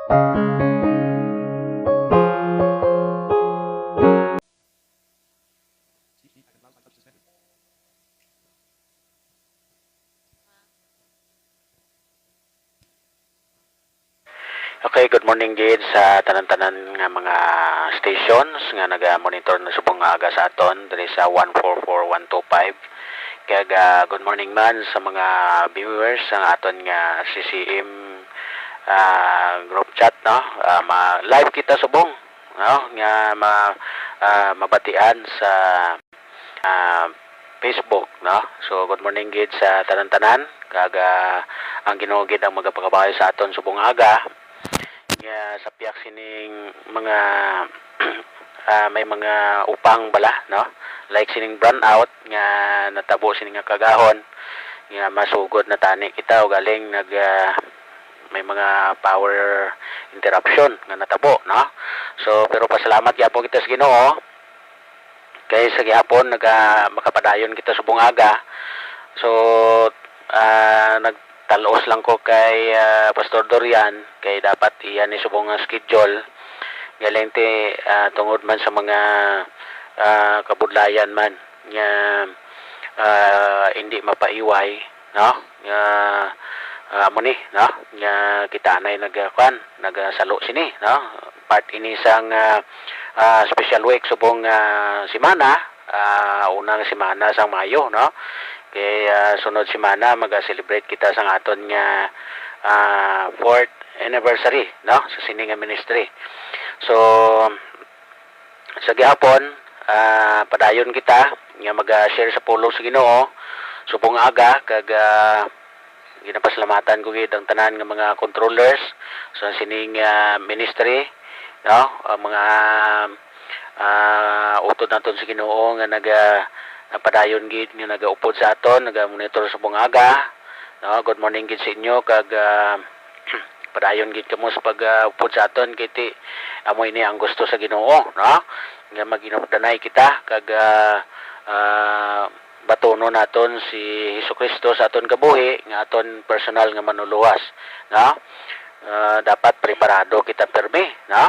Okay, good morning Jade sa tanan-tanan nga mga stations nga naga-monitor na subong nga aga sa aton diri sa 144125. Kaya good morning man sa mga viewers sa aton nga CCM group chat no. Live kita subong no nga mabatian sa Facebook no. So good morning Jade sa tanan-tanan kaga ang Ginoo gid ang magapakabayo sa aton subong aga. Sa piyak sining mga may mga upang bala no like sining burn out nga natabo sining nga kagahon nga masugod na tani kita o galing may mga power interruption nga natabo no. So pero pasalamat gyapon kita sa Ginoo kay sa gihapon makapadayon kita subong aga. So talos lang ko kay Pastor Dorian kay dapat iyan ni subong nga schedule galing ti tungod man sa mga kabudlayan man nga hindi mapaiway no nga amo ni no nga kita nay nagasalo sini no part ini sang special week subong semana unang semana sang Mayo no. Kay sunod semana mag-celebrate kita sa aton nga 4th anniversary no sa sining nga ministry. So sa gihapon padayon kita nga mag-share sa pulong sa Ginoo subong aga kag ginapasalamatan ko gid ang tanan nga mga controllers sa sining ministry no mga utod naton sa Ginoo nga padayon gid nga nagaupod sa aton, naga-monitor sa bungaga. No, good morning gid sa inyo kag padayon gid kamo sa pag-upod sa aton kay ti amo ini ang gusto sa Ginoo, no? Nga maginupdanay kita kag batono naton si Hesukristo sa aton kabuhi nga aton personal nga manuluwas, no? Dapat preparado kita permi, no?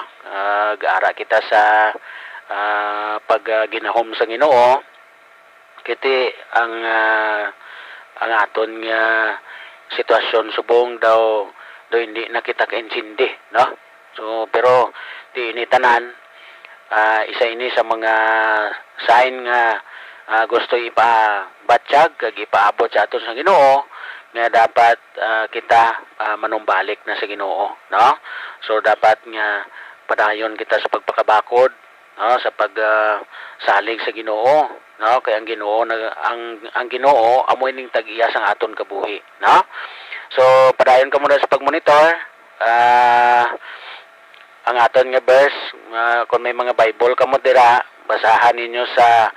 Gaara kita sa pag ginahom sa Ginoo kiti ang aton nga sitwasyon subong daw hindi na kita kaintindi no. So pero ti ini tanan isa ini sa mga sign nga gusto ipabatsyag kag ipaabot sa aton sa Ginoo nga dapat kita manumbalik na sa Ginoo no. So dapat nga padayon kita sa pagpakabakod no sa salig sa Ginoo no kay ang Ginoo ang Ginoo amoy ning tag-iya sang aton kabuhi no. So padayon ka muna sa pagmonitor ang aton nga verse kung may mga Bible ka mo dira basahan ninyo sa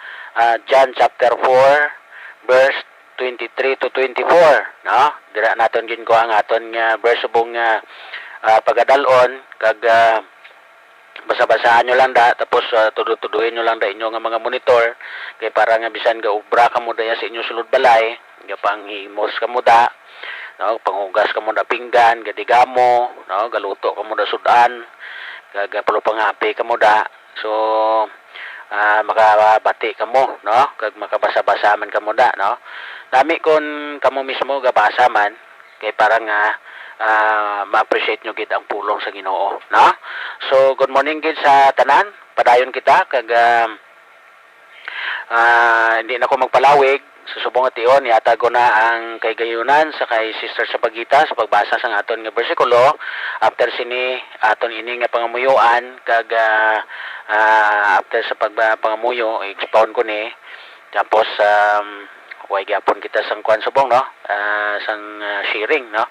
John chapter 4 verse 23 to 24 no. Dira naton gid ko ang aton nga verse subong nga pagadalon kag basa-basahan nyo lang da tapos tuduhin nyo lang da inyo nga mga monitor kay para nga bisan ga ubra ka mo daya sa inyo sulod balay nga panghimos ka mo da no panghugas ka mo da pinggan gadigamo no galuto ka mo da sudan kag palupangapi ka mo da. So makabati ka mo no kag makabasa-basa man ka mo da no. Dami kon kamo mismo gabasa man kay para nga ma-appreciate nyo gid ang pulong sa Ginoo no. So good morning gid sa tanan padayon kita kag hindi na ko magpalawig sa subong nga tion yata ko na ang kay gayunan sa kay Sister sa Pagita sa pagbasa sang aton nga bersikulo after sini aton ini nga pangamuyuan kag after sa pangamuyo expound ko ni tapos way gyapon kita sang kuan subong no sang sharing no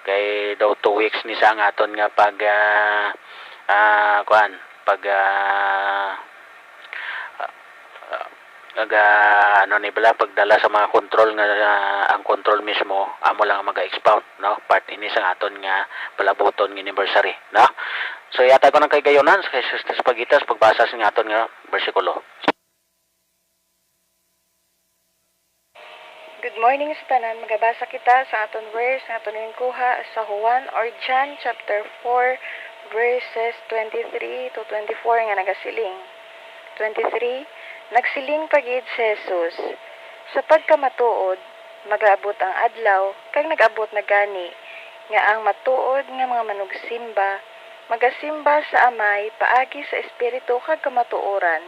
kay daw 2 weeks ni sa aton nga pag ano ni bala pagdala sa mga control nga ang control mismo amo lang maga-expound no part ini sa aton nga palabuton nga anniversary no. So yata ko nang kay gayonan sa Sister Pagitas pagbasa sa aton nga bersikulo. Good morning sa tanan. Magabasa kita sa aton verse nga aton kuha sa Juan or John chapter 4 verses 23 to 24 nga nagasiling. 23. Nagsiling pagid si Jesus. Sa pagkamatuod, magaabot ang adlaw, kag nagabot na gani, nga ang matuod nga mga manugsimba, magasimba sa amay paagi sa espiritu kag kamatuoran,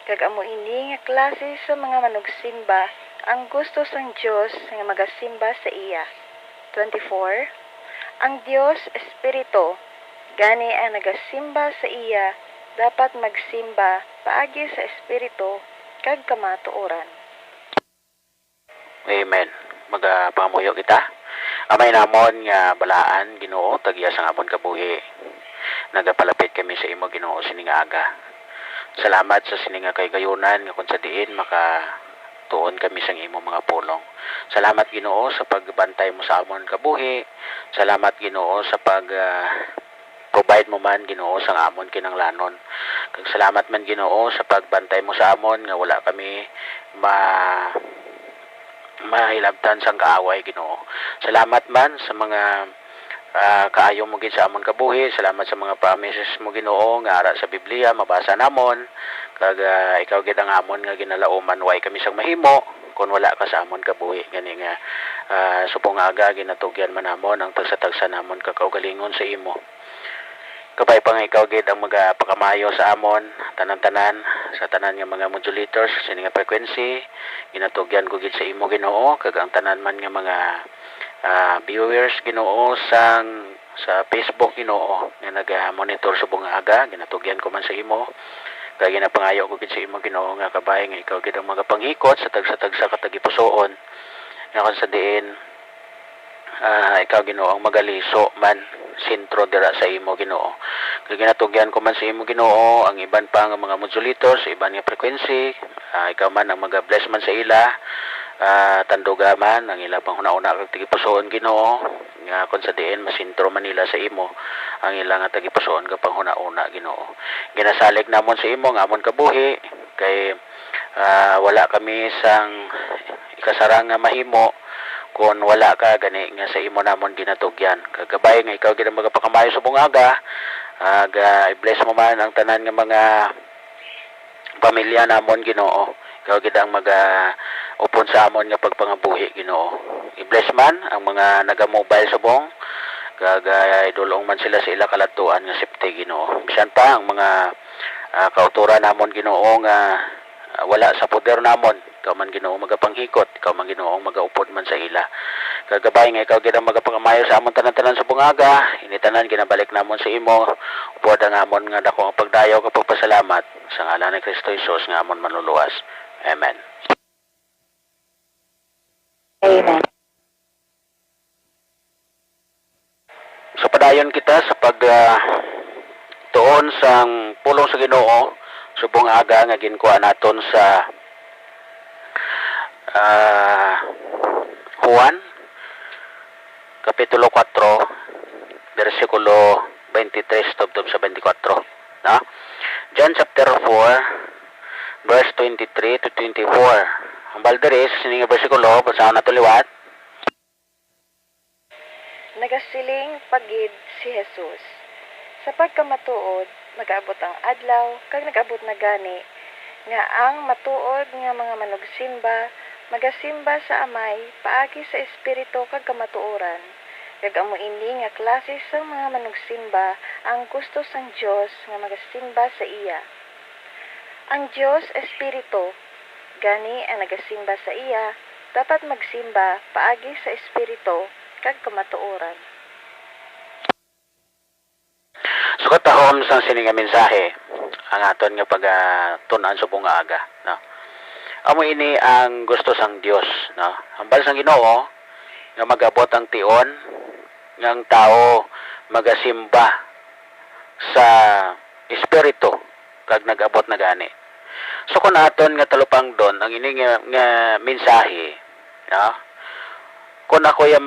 kag amo ini nga klase sa mga manugsimba ang gusto sang Dios nga magasimba sa iya. 24. Ang Dios espiritu, gani ang nagasimba sa iya dapat magsimba paagi sa espiritu kag kamatuoran. Amen. Magapamuyo kita. Amay namon nga balaan Ginoo tagya sang amon kabuhi. Nagapalapit kami sa imo Ginoo sining aga. Salamat sa sining nga kaygayunan nga kun sa diin tuon kami sang imo mga pulong. Salamat Ginoo sa pagbantay mo sa amon kabuhi. Salamat Ginoo sa provide mo man Ginoo sang amon kinanglanon. Kag salamat man Ginoo sa pagbantay mo sa amon nga wala kami mahilabtan sang kaaway Ginoo. Salamat man sa mga kaayo mo gid sa amon kabuhi. Salamat sa mga promises mo Ginoo nga ara sa Biblia mabasa namon. Kag ikaw gid ang amon nga ginalauman way kami sang mahimo kun wala ka sa amon kabuhi. Gani nga subong aga ginatugyan man namon ang tagsa-tagsa namon kakaugalingon sa imo. Kabay pa nga ikaw gid ang magapakamayo sa amon tanan-tanan sa tanan nga mga modulators sa nga frequency ginatugyan ko gid sa imo Ginoo kag ang tanan man nga mga viewers Ginoo sa Facebook Ginoo nga naga-monitor subong aga ginatugyan ko man sa imo. Kaya ginapangayo ko gid sa imo Ginoo nga kabay nga ikaw gid ang magapanghikot sa tagsa-tagsa katagipusoon nga kun sa diin ikaw Ginoo ang magaliso man sentro dira sa imo Ginoo. Kaya ginatugyan ko man sa imo Ginoo ang iban pa nga mga modulators sa iban nga frequency ikaw man ang maga-bless man sa ila tanduga man ang ila pang una-una kag tagipusoon Ginoo nga kun sa diin masintro man nila sa imo ang ila nga tagipusoon ka pang una-una Ginoo. Ginasalig namon sa imo nga amon kabuhi kay wala kami sang ikasarang nga mahimo kung wala ka gani nga sa imo namon ginatugyan. Kagabay nga ikaw gid ang magapakamayo sa bungaga i-bless mo man ang tanan nga mga pamilya namon Ginoo. Ikaw gid ang upon sa amon nga pagpangabuhi Ginoo. I-bless man ang mga naga-mobile subong kag idulong man sila sa ila kalatuan nga safety Ginoo. Bisan pa ang mga kauturan namon Ginoo nga wala sa poder namon. Ikaw man Ginoo magapanghikot, ikaw man Ginoo magaupod man sa ila. Kagabay nga ikaw gid ang magapangamayo sa amon tanan-tanan sa bungaga. Initanan ginabalik namon sa imo. Upod ang amon nga dako ang pagdayaw kapag pasalamat sa ngalan ni Kristo Jesus nga amon manluluwas. Amen. Amen. So padayon kita sa tuon sang pulong sa Ginoo subong aga nga ginkuha naton sa Juan kapitulo 4 bersikulo 23 tubtob sa 24 na John chapter 4 verse 23 to 24. Ang balderis sining bersikulo basahan nato liwat. Nagasiling pagid si Jesus. Sa pagkamatuod, nagaabot ang adlaw, kag nagabot na gani, nga ang matuod nga mga manugsimba, magasimba sa amay, paagi sa espiritu kag kamatuoran. Kag amo ini nga klase sa mga manugsimba, ang gusto sang Dios nga magasimba sa iya. Ang Dios espiritu, gani ang nagasimba sa iya, dapat magsimba paagi sa espiritu kag kamatuoran. So katahom sang sining nga mensahe ang aton nga pagatunan sa bunga aga, no. Amo ini ang gusto sang Dios, no. Hambal sang Ginoo nga magabot ang tion nga ang tao magasimba sa espiritu kag nagabot na gani. So kun aton nga talupang don ang ini nga mensahe, no. Kung ako ya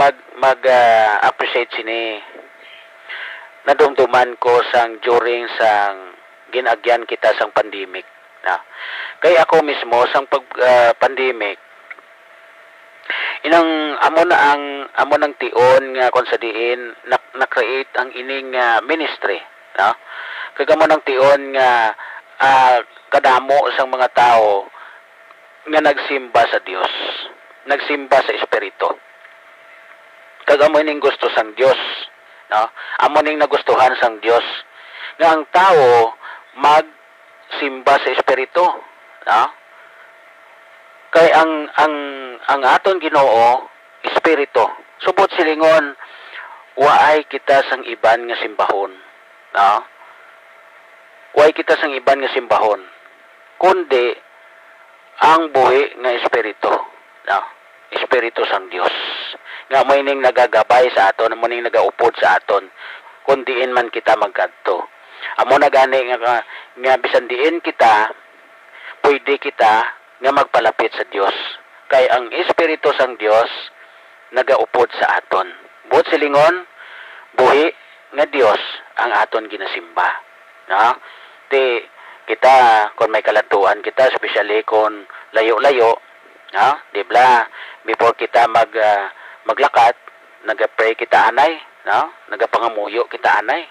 appreciate sini nadumduman ko sang during sang ginagyan kita sang pandemic na kay ako mismo sang pandemic inang amo nang tion nga kon sa diin na-create ang ining ministry, no? Kag amo nang tion nga kadamo sang mga tao nga nagsimba sa Dios, nagsimba sa Espiritu. Kag amo ning gusto sang Dios, no? Amo ning nagustuhan sang Dios nga ang tao magsimba sa Espiritu, no? Kay ang aton Ginoo Espiritu. Subot silingon waay kita sang iban nga simbahon, no? Waay kita sang iban nga simbahon, kundi ang buhi nga Espiritu, no? Espiritu sang Dios nga may ning nagagabay sa aton, amo ning nagaupod sa aton kun diin man kita magkadto. Amo na gani nga bisan diin kita pwede kita nga magpalapit sa Dios, kay ang Espiritu sang Dios nagaupod sa aton. Buot silingon buhi nga Dios ang aton ginasimba, no? Ti kita kung may kalatuan kita, especially kung layo-layo, no? Dibla before kita maglakad, nagapray kita anay, no? Nagapangamuyo kita anay.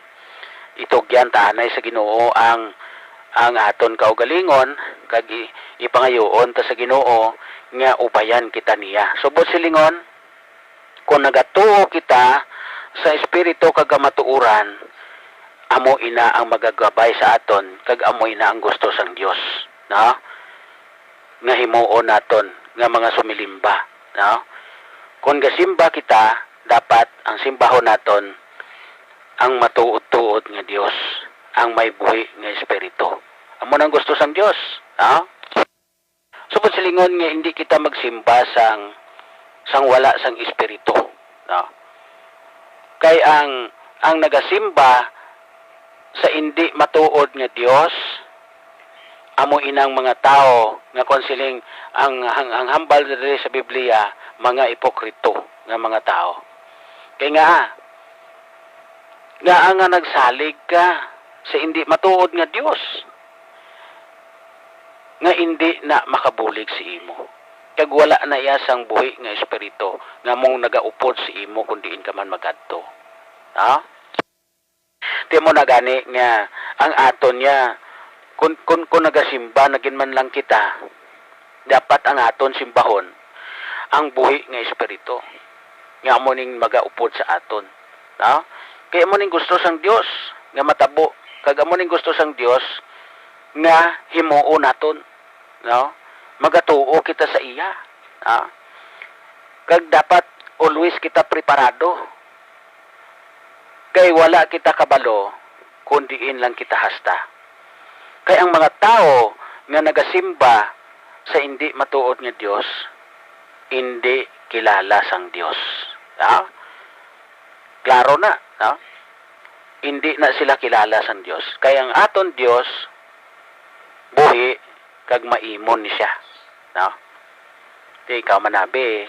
Itugyan ta anay sa Ginoo ang aton kaugalingon, kag ipangayoon ta sa Ginoo nga ubayan kita niya. Subot silingon kung nagatuo kita sa Espiritu kag matuuran, amo ina ang magagabay sa aton, kag amo ina ang gusto sang Dios, no? Nga himuon naton nga mga sumilimba, no? Kung gasimba kita, dapat ang simbahon naton ang matuod-tuod nga Dios, ang may buhi nga Espiritu. Amo nang gusto sang Dios, no? Subot silingon nga hindi kita magsimba sang wala sang Espiritu, no? Kay ang nagasimba sa hindi matuod nga Dios, amo inang mga tao nga konsiling ang hambal diri sa Biblia, mga ipokrito nga mga tao. Kay nga ang nagsalig ka sa hindi matuod nga Dios, nga hindi na makabulig si imo. Kag wala na iya sang buhi nga Espiritu nga mong nagaupod si imo kung diin ka man magadto. Ha? Di mo na gani nga ang aton niya kung nagasimba nagin man lang kita, dapat ang aton simbahon ang buhi nga Espiritu nga mo ning magaupod sa aton. Ha? Kaya mo ning gusto sang Dios nga matabo, kag amo ning gusto sang Dios nga himuon naton, no? Magatuo kita sa iya, ha? Kag dapat always kita preparado, kay wala kita kabalo kung diin lang kita hasta. Kay ang mga tao nga nagasimba sa hindi matuod nga Dios, hindi kilala sang Dios, ha? Klaro na, ha? Hindi na sila kilala sang Dios. Kaya ang aton Dios buhi kag maimon ni siya, no? Di ikaw manabi,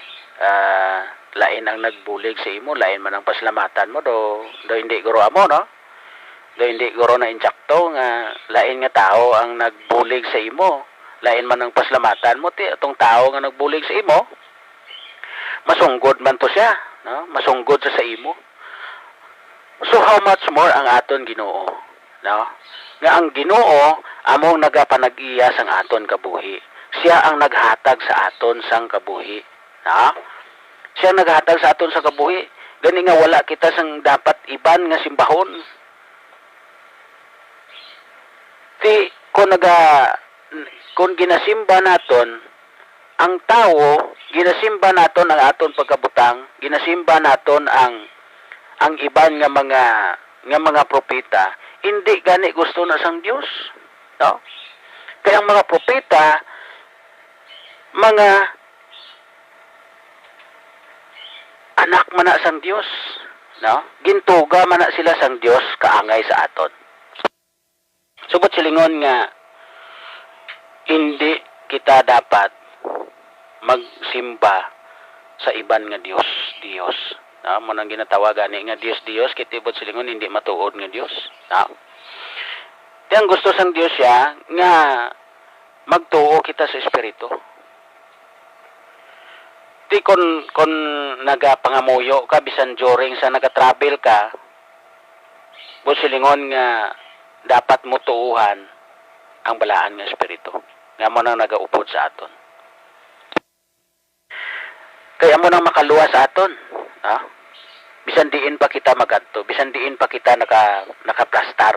lain ang nagbulig sa imo, lain man ang paslamatan mo, do hindi guro amo, no? Do hindi guro na injakto nga lain nga tao ang nagbulig sa imo, lain man ang paslamatan mo, ti atong tao nga nagbulig sa imo, masunggod man to siya, no? Masunggod sa imo. So how much more ang aton Ginoo, no? Nga ang Ginoo among nagapanag-iya sang aton kabuhi. Siya ang naghatag sa aton sang kabuhi, no? Siya ang naghatag sa aton sa kabuhi. Gani nga wala kita sang dapat iban nga simbahon. Kung ginasimba naton ang tao, ginasimba naton ang aton pagkabutang, ginasimba naton ang iban nga mga propeta, hindi gani gusto na sang Dios, no? Kaya ang mga propeta, mga anak man na sang Dios, no? Gintuga man na sila sang Dios kaangay sa aton. Subot silingon nga hindi kita dapat magsimba sa iban nga Dios. Mo nang ginatawagan ni nga Dios kitibot silingon hindi matuod nga Dios. Ang gusto sang Dios siya nga magtuo kita sa Espiritu. Di kon nagapangamuyo ka bisan during sa nagatravel ka, busilingon nga dapat mo tuuhan ang balaan nga espiritu. Nga mo nang nagaupod sa aton. Kaya mo nang makaluwa sa aton. Ha? Bisan diin pa kita magadto, bisan diin pa kita nakaplastar.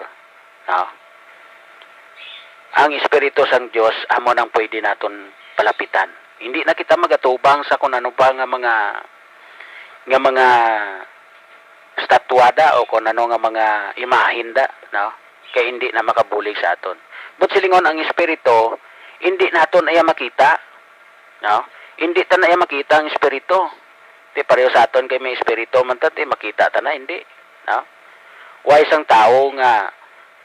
Ha? Ang espiritu sang Dios amo nang pwede naton palapitan. Hindi na kita magatubang sa kung ano pa nga mga statwada o kung ano nga mga imahinda, no? Kaya hindi na makabulig sa aton. But silingon ang espiritu, hindi naton ay makita, no? Hindi ta na makita ang espiritu. Di pareho sa aton kay may espiritu man ta makita ta na hindi, no? Why sang tao nga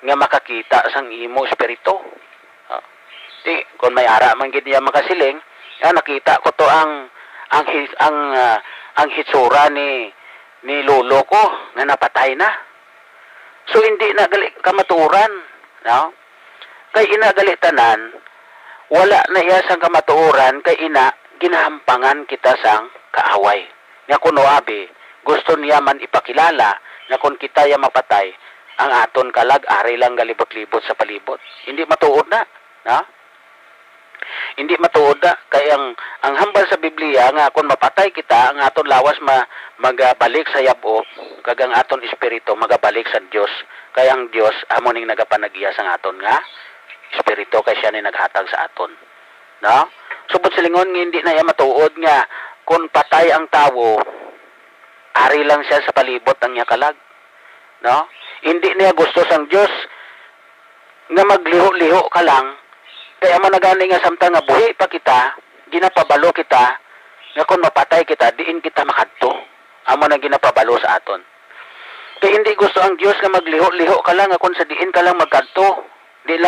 makakita sang imo espiritu. No? Di kung may ara man gid niya makasiling, nakita ko to ang hitsura ni lolo ko nga napatay na. So hindi na gali kamaturan, no? Kay ina gali tanan, wala na iya sang kamaturan kay ina ginahampangan kita sang kaaway. Nga kuno abi, gusto niya man ipakilala na kung kita ya mapatay, ang aton kalag ari lang galibot-libot sa palibot. Hindi matuod na, no? Hindi matuod na kay ang hambal sa Biblia nga kung mapatay kita ang aton lawas magabalik sa yabo kag ang aton espiritu magabalik sa Dios kay ang Dios amo ning nagapanagiya sa aton nga espiritu kay siya ni naghatag sa aton, no? Subot silingon nga hindi na iya matuod nga kung patay ang tawo ari lang siya sa palibot ang iya kalag, no? Hindi niya gusto sang Dios nga magliho-liho ka lang. Kaya man nagani nga samtang nga buhi pa kita, ginapabalo kita, nga kung mapatay kita, diin kita makadto. Amo na ginapabalo sa aton. Kaya hindi gusto ang Dios nga magliho-liho ka lang, nga kung sa diin ka lang magkadto. Diin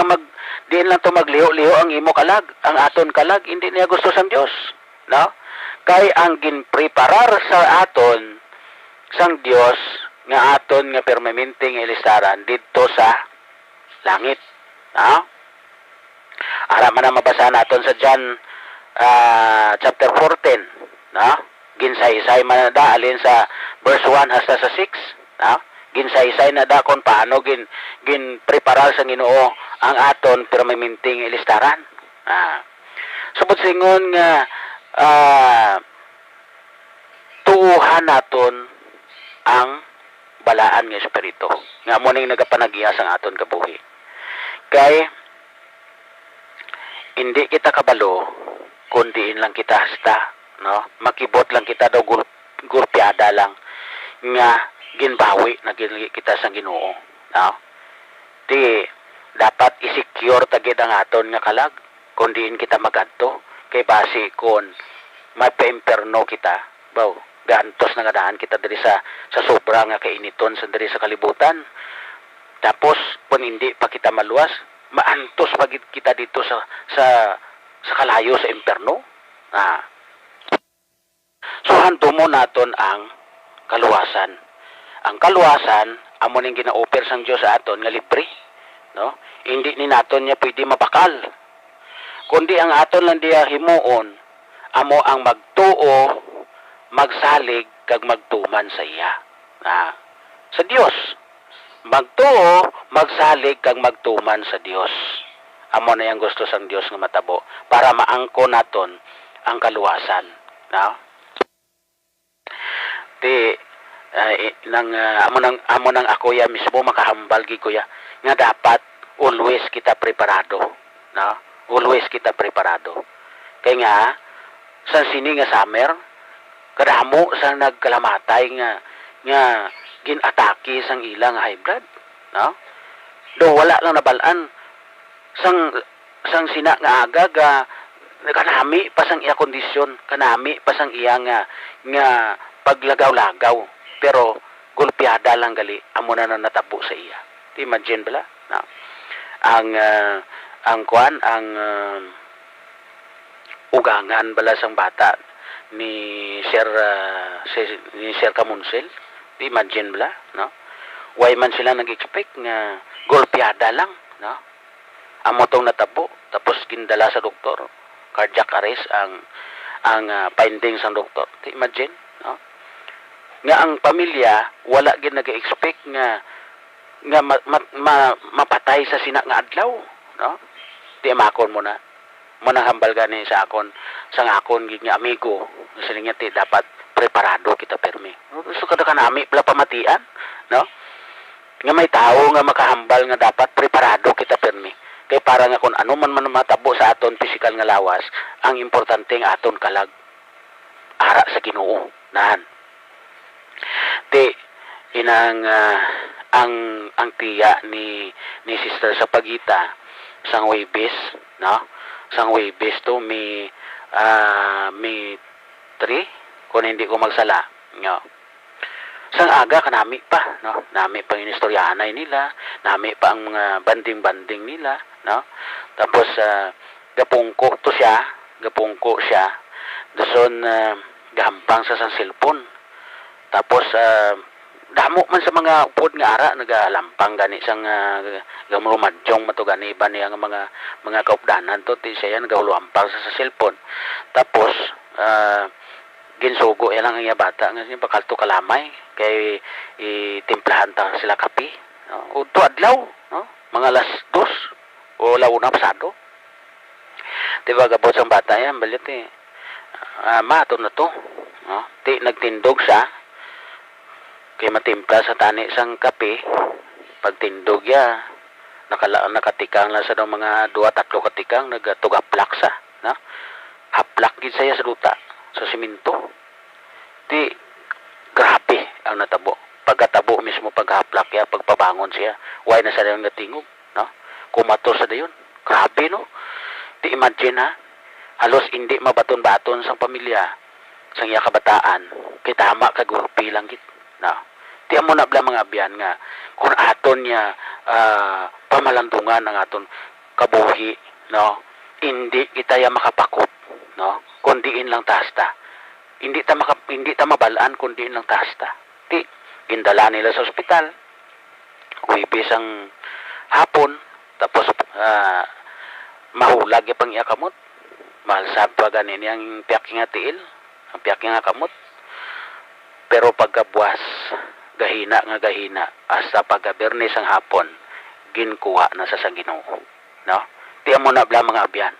lang to magliho-liho ang imo kalag, ang aton kalag, hindi niya gusto sang Dios. No? Kaya ang ginpreparar sa aton, sang Dios, nga aton nga permanenteng ilisaran dito sa langit. No? Ara man na mabasa naton sa John chapter 14, no? Ginsaysay man na da alin sa verse 1 hasta sa 6, no? Ginsaysay na da kung paano ginpreparar sa Ginoo ang aton permanenteng ilistaran. Subot singon nga tuuhan naton ang balaan nga espiritu. Nga mo ning nagapanagiya sang aton kabuhi. Kay hindi kita kabalo, kundiin lang kita hasta, no? Makibot lang kita daw gulpiada lang nga ginbawi na kita sa Ginoo, no? Di dapat i-secure tagid ang aton nga kalag, kundiin kita magadto kay base kon mapemperno kita, baw gantos na nga daan kita diri sa sobra nga kainiton sa diri sa kalibutan. Tapos kung hindi pa kita maluwas, maantos pag kita dito sa kalayo sa imperno. So handumo naton ang kaluwasan. Ang kaluwasan amo ning gina-offer sang Dios sa aton nga libre, no? Hindi ni naton niya pwede mabakal. Kundi ang aton lang diya himuon amo ang magtuo, magsalig kag magtuman sa iya. Sa Dios. Magtuo, magsalig kag magtuman sa Dios. Amo na yang gusto sang Dios nga matabo para maangko naton ang kaluwasan, no? Amo nang ako ya mismo makahambal gi kuya nga dapat always kita preparado, no? Always kita preparado. Kay nga sa sini nga summer kadamo sa nagkalamatay nga ginatake sang ilang high blood, no? Do wala lang nabalaan sang sina nga aga kanami pa sang iya kondisyon, kanami pa sang iya nga paglagaw-lagaw, pero gulpiada lang gali amo na natabo sa iya. Imagine bala, no? Ang ugangan bala sang bata ni Sir Kamunsel. Imagine bala, no? Why man sila nag-expect nga golpeada lang, no? Amo tong natabo, tapos gindala sa doktor, cardiac arrest findings ng doktor. Imagine, no? Nga ang pamilya wala gid nag-expect nga mapatay sa sina nga adlaw, no? Di makon mo na hambal gani sa akon gid nga amigo sila nga ti dapat preparado kita permi. Gusto kada kanami pala pamatian, no? Nga may tao nga makahambal nga dapat preparado kita permi. Kay para nga kung ano man matabo sa aton pisikal nga lawas, ang importante nga aton kalag ara sa Ginoo. Nahan. Ti inang ang tiya ni Sister sa Pagita sang Webes, no? Sang Webes to may 3 kung hindi ko magsala, no? Sang aga kanami pa, no? Nami pang inistoryanay nila, nami pa ang mga banding-banding nila, no? Tapos gapungko siya. Dason gampang sa sang cellphone. Tapos damo man sa mga upod nga ara nagalampang gani sang gamurumadyong matugani iba niya nga mga kaupdanan to ti siya nagahuluampang sa cellphone. Tapos ginsugo yan ang iya bata nga siya pakalto kalamay kay itimplahan ta sila kapi, no? Udto adlaw, no? Mga alas 2 o launa pasado. Diba gabot sang bata yan balit mato na to, no? Ti nagtindog siya kay matimpla sa tani sang kape. Pagtindog ya nakatikang lang sa mga 2-3 katikang nagatugaplak sa, no? Haplak gid saya sa duta sa simento. Di grabe ang natabo. Pagkatabo mismo paghaplak ya, pagpabangon siya, why na sa dayon natingog, no? Kumato sa dayon. Grabe, no? Di imagine ha, halos hindi mabaton-baton sang pamilya sang iya kabataan. Kay tama kag gurpi lang gid, no? Di amo na bla mga abyan nga kung aton niya pamalandungan ang aton kabuhi, no? Hindi kita ya makapakop, no? Kundiin lang tasta. Hindi ta mabalaan kundiin lang tasta. Di gindala nila sa ospital. Wibis ang hapon tapos mahulag pang iya kamot. Malsab pa ganin yang piyak nga tiil, ang piyak nga kamot. Pero pagkabuas gahina hasta pagka-Bernes ang hapon ginkuha na sa Ginoo, no? Di mo na bla mga abyan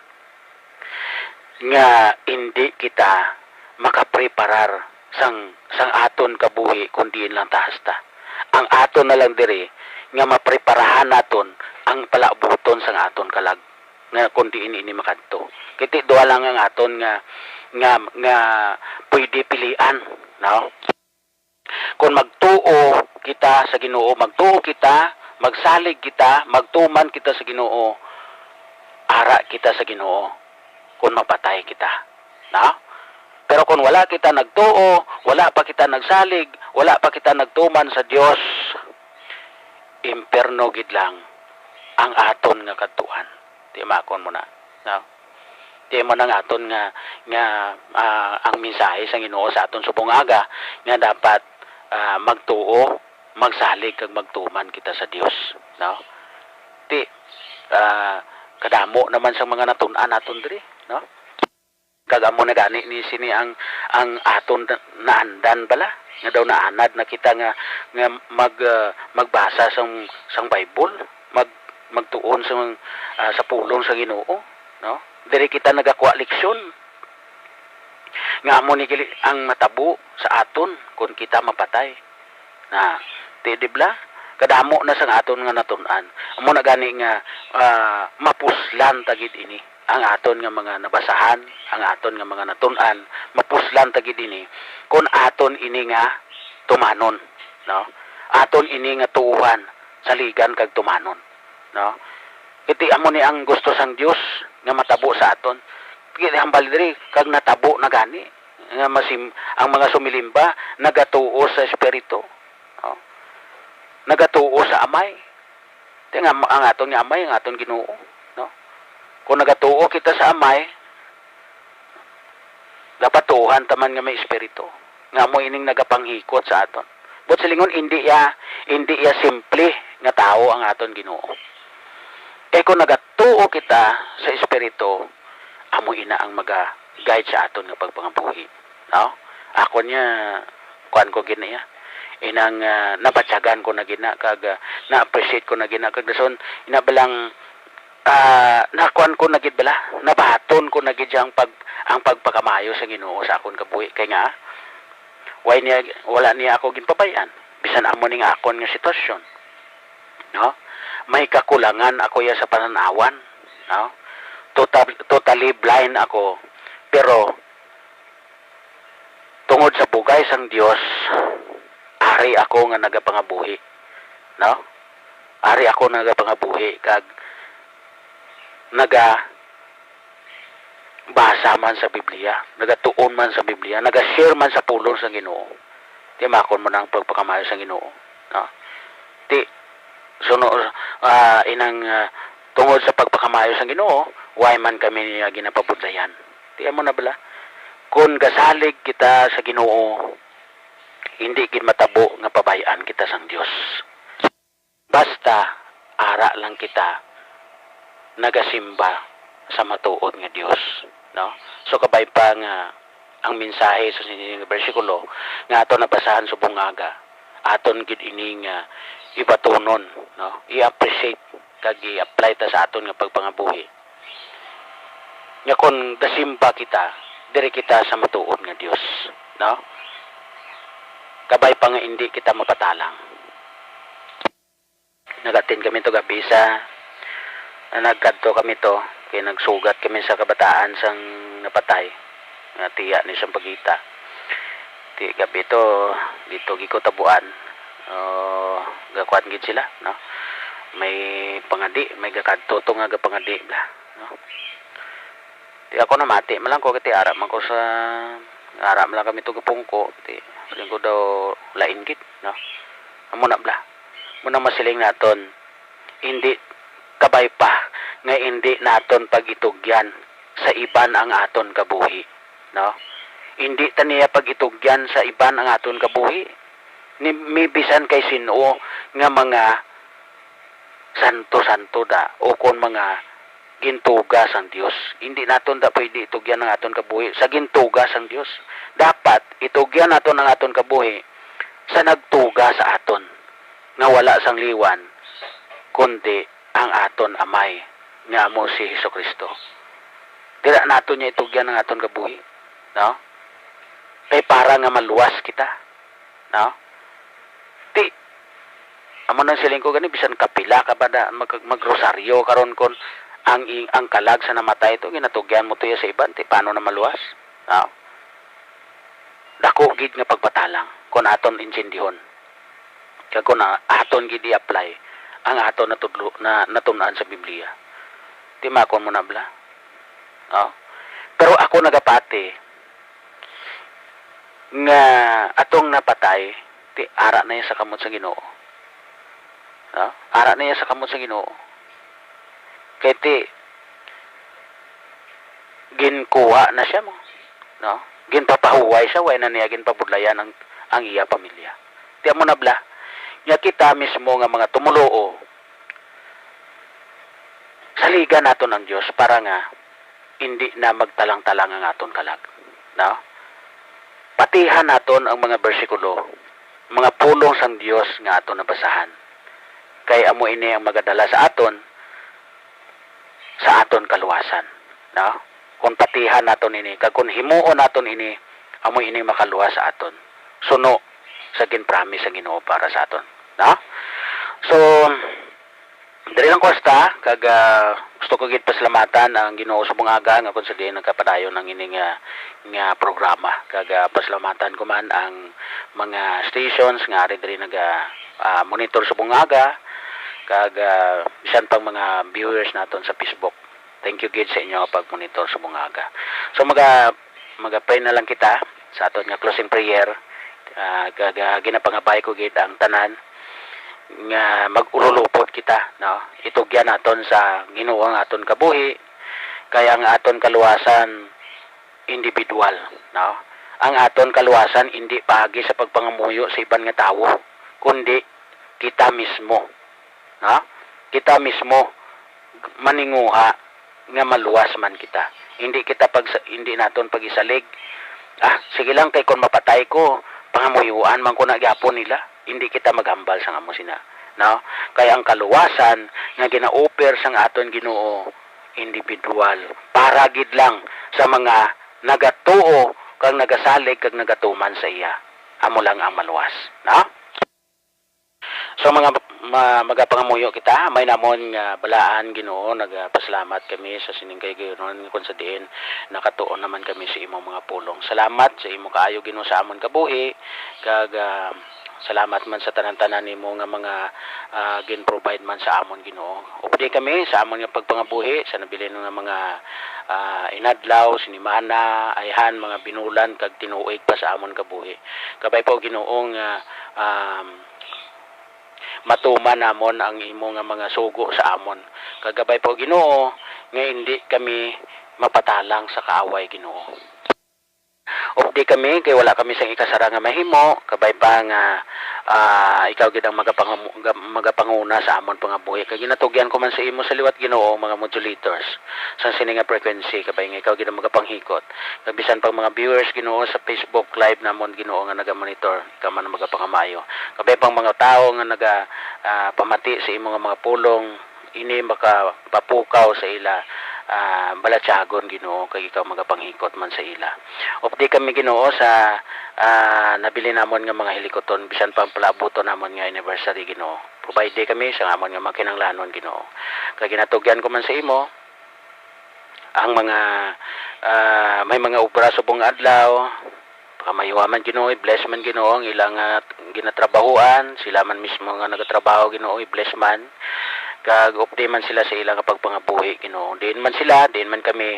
nga hindi kita makapreparar sang aton kabuhi kundi lang tahasta. Ang aton na lang diri nga mapreparahan naton ang palabuton sang aton kalag nga kundi ini makadto. Kiti duha lang ang aton nga pwede pilian, no? Kung magtuo kita sa Ginoo, magtuo kita, magsalig kita, magtuman kita sa Ginoo, ara kita sa Ginoo kung mapatay kita, no? Pero kung wala kita nagtuo, wala pa kita nagsalig, wala pa kita nagtuman sa Dios, imperno gid lang ang aton nga kadtuan. Di makon mo na, no? Di mo nang aton nga ang mensahe sa Ginoo sa aton subong aga nga dapat magtuo, magsalig kag magtuman kita sa Dios, no? Di kadamo naman sa mga natun-an naton diri, no? Kagamo na gani ni sini ang aton naandan bala nga daw naanad na kita nga magbasa sang Bible, magtuon sa pulong sa Ginoo, no? Diri kita nagakuha leksyon nga amo ni ang matabo sa aton kung kita mapatay na tidibla kadamo na sang aton nga natun-an. Amo na gani nga mapuslan tagid ini ang aton nga mga nabasahan, ang aton nga mga natun-an, mapuslan tagid ini kung aton ini nga tumanon, no? Aton ini nga tuuhan saligan kag tumanon, no? Iti amo ni ang gusto sang Dios nga matabo sa aton. Kiti hambal diri kag natabo na gani nga ang mga sumilimba nagatuo sa espiritu, no? Nagatuo sa amay. Tinga ang aton nga amay ang aton Ginoo, no? Kung nagatuo kita sa amay, dapat tuuhan taman nga may espiritu nga mo ining nagapanghikot sa aton. But silingon hindi ya simple nga tao ang aton Ginoo. Kung nagatuo kita sa espiritu, amo ina ang guide sa aton nga pagpangabuhi. No? Ako niya kuan ko gina ya. Inang nabatyagan ko na gina kag na-appreciate ko na gina kag dason inabalang nakuan ko na gid bala. Nabaton ko na gid ang pagpakamayo sa Ginoo sa akon kabuhi kay nga wala niya ako ginpabayan bisan amo ning akon nga sitwasyon. No? May kakulangan ako ya sa pananawan. No? Totally blind ako. Pero tungod sa bugay sang Dios, ari ako nga nagapangabuhi. No? Ari ako nagapangabuhi kag basa man sa Biblia, nagatuon man sa Biblia, naga-share man sa pulong sa Ginoo. Di makon mo nang pagpakamayo sa Ginoo. No? Di tungod sa pagpakamayo sa Ginoo, why man kami niya ginapabudlayan. Di mo na bala? Kung gasalig kita sa Ginoo, hindi gid matabo nga pabayaan kita sang Dios. Basta ara lang kita nagasimba sa matuod nga Dios, no? So kabay pa nga ang mensahe sa sining bersikulo nga aton nabasahan sa bungaga, aton gid ining ibatunon, no? I-appreciate kag i-apply ta sa aton nga pagpangabuhi. Nga kon gasimba kita, diri kita sa matuod nga Dios, no? Kabay pa nga hindi kita mapatalang. Nagatin kami to gabi sa nagkadto kami to kay nagsugat kami sa kabataan sang napatay nga tiya ni siyang pagita. Ti gabi to dito giko tabuan. Gakuan gid sila, no? May pangadi, may gakadto to nga gapangadi bla, no? Ti ako na mati man lang ko kati ara man ko sa ara man lang kami to gapungko. Ti paling ko daw lain gid, no? Amo na bla. Muna masiling naton hindi kabay pa nga hindi naton pagitugyan sa iban ang aton kabuhi, no? Hindi taniya pagitugyan sa iban ang aton kabuhi. Ni mibisan kay sino nga mga santo-santo da o kon mga gintugas ang Dios. Hindi naton da pwede itugyan ang aton kabuhi sa gintugas ang Dios. Dapat itugyan naton ang aton kabuhi sa nagtuga sa aton nga wala sang liwan kundi ang aton amay nga amo si Hesukristo. Dira naton niya itugyan ang aton kabuhi, no? Kay para nga maluwas kita, no? Ti amo nang siling ko gani bisan kapila ka ba da magrosaryo karon kon ang kalag sa namatay to ginatugyan mo to sa iban ti paano na maluwas, no? Dako gid nga pagpatalang kon aton insindihon. Kaya kung aton gid i-apply ang aton na natunan sa Biblia. Di makon mo na bla. No? Pero ako nagapati nga atong napatay, ti ara na yan sa kamot sa Ginoo. No? Ara na yan sa kamot sa Ginoo. Kaya ti ginkuha na siya mo. No? Ginpapahuway siya, way na niya ginpabudlayan ang iya pamilya. Di mo na bla. Nga kita mismo nga mga tumuloo saligan naton ang Dios para nga hindi na magtalang-talang ang aton kalag, no? Patihan naton ang mga bersikulo, mga pulong sang Dios nga aton nabasahan. Kay amo ini ang magadala sa aton kaluwasan, no? Kung patihan naton ini, kag kun himuon naton ini, amo ini makaluwas sa aton. Suno sa ginpromise sa Ginoo para sa aton. No? So, dali lang kosta, kag gusto ko gid pasalamatan ang Ginoo sa bungaga nga kun sa diin nagkapadayon ng ining nga programa. Kag pasalamatan ko man ang mga stations nga ari diri monitor sa bungaga, kag bisan pang mga viewers naton sa Facebook. Thank you gid sa inyo pag-monitor sa bungaga. So pray na lang kita sa aton nga closing prayer. Kag ginapangabay ko gid ang tanan nga magululupot kita, no? Itugyan naton sa Ginoo ang aton kabuhi, kaya ang aton kaluwasan individual, no? Ang aton kaluwasan hindi paagi sa pagpangamuyo sa iban nga tawo, kundi kita mismo, no? Kita mismo maninguha nga maluwas man kita. hindi naton pag-isalig. Sige lang kay kon mapatay ko, pangamuyuan man ko na gyapon nila. Hindi kita maghambal sa amo sina. No? Kaya ang kaluwasan nga gina-offer sang aton Ginoo individual para gid lang sa mga nagatuo kag nagasalig kag nagatuman sa iya. Amo lang ang maluwas, no? So magapangamuyo kita, may namon nga balaan Ginoo, nagapasalamat kami sa siningkay Ginoo kun sa diin nakatuon naman kami sa imong mga pulong. Salamat sa imong kaayo Ginoo sa amon kabuhi kag salamat man sa tanan-tanan nimo nga mga gin-provide man sa amon Ginoo. Updi kami sa amon nga pagpangabuhi sa nabilin nga mga inadlaw, sinimana, ayhan mga binulan kag tinuig pa sa amon kabuhi. Kabay po Ginoong matuman namon ang imo nga mga sugo sa amon. Kagabay po Ginoo nga hindi kami mapatalang sa kaaway Ginoo. Updi kami kay wala kami sang ikasara nga mahimo, kabay pa nga ikaw gid ang magapanguna sa amon pangabuhi. Kay ginatugyan ko man sa imo sa liwat Ginoo mga modulators sa sini nga frequency, kabay nga ikaw gid ang magapanghikot. Kag bisan pang mga viewers Ginoo sa Facebook live namon Ginoo nga naga-monitor, ikaw man ang magapangamayo. Kabay pang mga tao nga pamati sa imo nga mga pulong, ini makapapukaw sa ila balatyagon Ginoo kay ikaw magapanghikot man sa ila. Updi kami Ginoo sa nabili namon nga mga helikoton bisan pang palabuton namon nga anniversary Ginoo. Provide kami sa amon nga mga kinahanglanon Ginoo. Kay ginatugyan ko man sa imo ang mga may mga obra subong adlaw pakamayuwa man Ginoo, i-bless man Ginoo ang ilang ginatrabahuan, sila man mismo nga nagatrabaho Ginoo, i-bless man. Kag updi man sila sa ilang pagpangabuhi Ginoo. Diin man sila, diin man kami,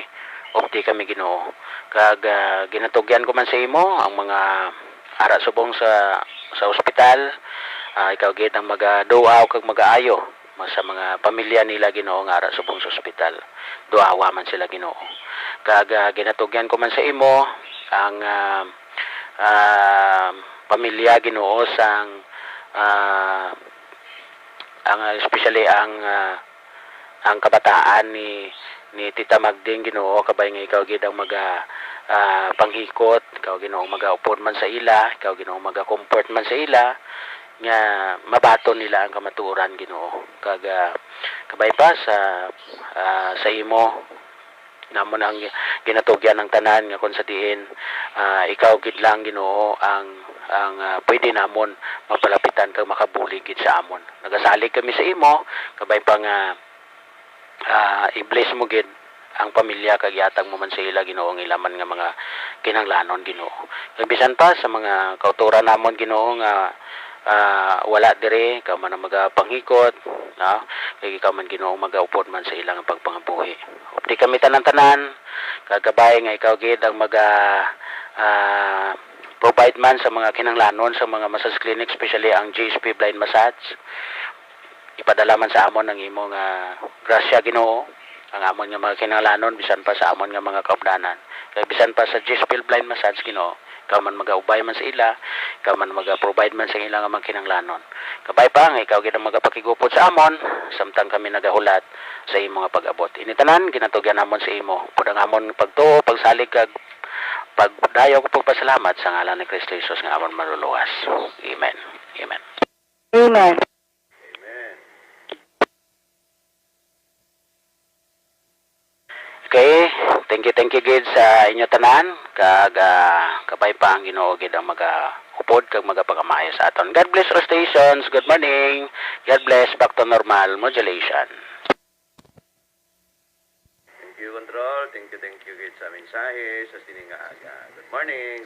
updi kami Ginoo. Kag ginatugyan ko man sa imo ang mga ara subong sa ospital. Ikaw gid ang magaduaw kag magaayo sa mga pamilya nila Ginoo nga ara subong sa ospital. Duawa man sila Ginoo. Kag ginatugyan ko man sa imo ang pamilya Ginoo sang especially ang kabataan ni Tita Magding Ginoo, kabay nga ikaw gid ang panghikot, ikaw Ginoo magaupod man sa ila, ikaw Ginoo comfort man sa ila nga mabaton nila ang kamatuoran Ginoo. Kag kabay pa sa imo namon ang ginatugyan ng tanan nga kun sa diin ikaw gid lang Ginoo ang pwede namon mapalapitan kag makabulig gid sa amon. Nagasalig kami sa imo kabay pa nga i-bless mo gid ang pamilya kag yatag mo man sa ila Ginoo ang ilaman nga mga kinahanglanon Ginoo. Kag bisan pa sa mga kauturan namon Ginoo nga wala dire ka man ang magapanghikot, no? Kay ikaw man Ginoo magaupod man sa ilang pagpangabuhi. Updi kami tanan-tanan kagabay nga ikaw gid ang provide man sa mga kinahanglanon sa mga massage clinic, especially ang GSP blind massage. Ipadala man sa amon ang imong grasya Ginoo, ang amon nga mga kinahanglanon bisan pa sa amon nga mga kaupdanan. Kay bisan pa sa GSP blind massage Ginoo, ikaw man magaubay man sa ila, ikaw man maga-provide man sa ilang mga kinahanglanon. Kabay pa nga ikaw gid ang magapakigupod sa amon samtang kami nagahulat sa imong pag-abot. Ini tanan ginatugyan namon sa imo. Pud ang amon pagtuo, pagsalig kag pagdayo ko pagpasalamat sa ngalan ni Kristo Jesus nga amon maluluwas. Amen. Amen. Amen. Okay, thank you gid sa inyo tanan kag kabay pa ang Ginoo gid ang upod kag magapagamayo sa aton. God bless all stations. Good morning. God bless. Back to normal modulation. Thank you, Control. Thank you gid sa mensahe sa sininga aga. Good morning.